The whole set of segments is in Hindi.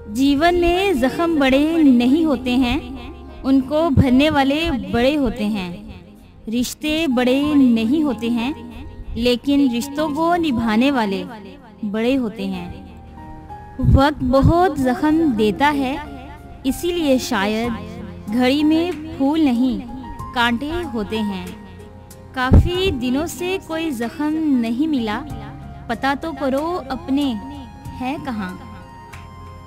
जीवन में जख्म बड़े नहीं होते हैं, उनको भरने वाले बड़े होते हैं। रिश्ते बड़े नहीं होते हैं, लेकिन रिश्तों को निभाने वाले बड़े होते हैं। वक्त बहुत जख्म देता है, इसीलिए शायद घड़ी में फूल नहीं कांटे होते हैं। काफ़ी दिनों से कोई जख्म नहीं मिला, पता तो करो अपने है कहाँ।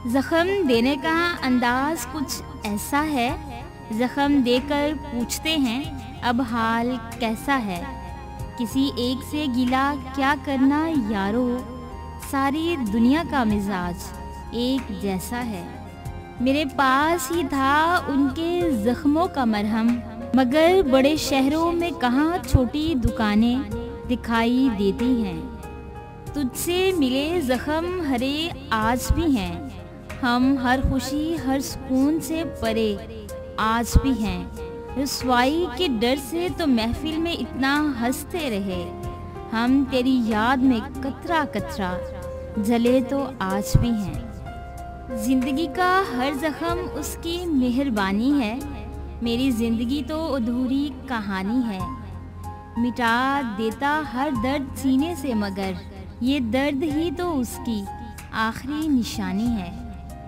जख्म देने का अंदाज कुछ ऐसा है, जख्म देकर पूछते हैं अब हाल कैसा है। किसी एक से गिला क्या करना यारो, सारी दुनिया का मिजाज एक जैसा है। मेरे पास ही था उनके जख्मों का मरहम, मगर बड़े शहरों में कहाँ छोटी दुकानें दिखाई देती हैं। तुझसे मिले जख्म हरे आज भी हैं, हम हर खुशी हर सुकून से परे आज भी हैं। रुसवाई के डर से तो महफिल में इतना हंसते रहे, हम तेरी याद में कतरा कतरा जले तो आज भी हैं। जिंदगी का हर जख्म उसकी मेहरबानी है, मेरी जिंदगी तो अधूरी कहानी है। मिटा देता हर दर्द सीने से, मगर ये दर्द ही तो उसकी आखिरी निशानी है।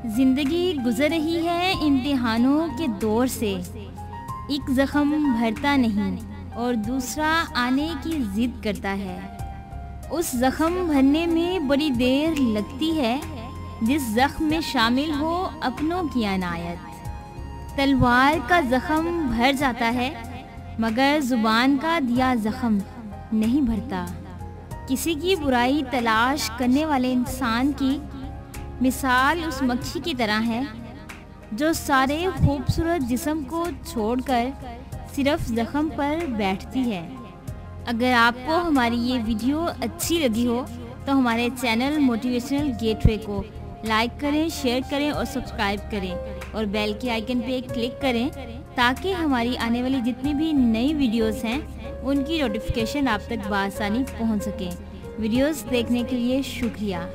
जिंदगी गुजर रही है इम्तिहानों के दौर से, एक जख्म भरता नहीं और दूसरा आने की जिद करता है। उस जख्म भरने में बड़ी देर लगती है, जिस जख्म में शामिल हो अपनों की अनायत। तलवार का जख्म भर जाता है, मगर जुबान का दिया जख्म नहीं भरता। किसी की बुराई तलाश करने वाले इंसान की मिसाल उस मक्खी की तरह है, जो सारे खूबसूरत जिस्म को छोड़कर सिर्फ जख्म पर बैठती है। अगर आपको हमारी ये वीडियो अच्छी लगी हो तो हमारे चैनल मोटिवेशनल गेटवे को लाइक करें, शेयर करें और सब्सक्राइब करें और बेल के आइकन पे क्लिक करें, ताकि हमारी आने वाली जितनी भी नई वीडियोस हैं उनकी नोटिफिकेशन आप तक बआसानी पहुंच सके। वीडियोस देखने के लिए शुक्रिया।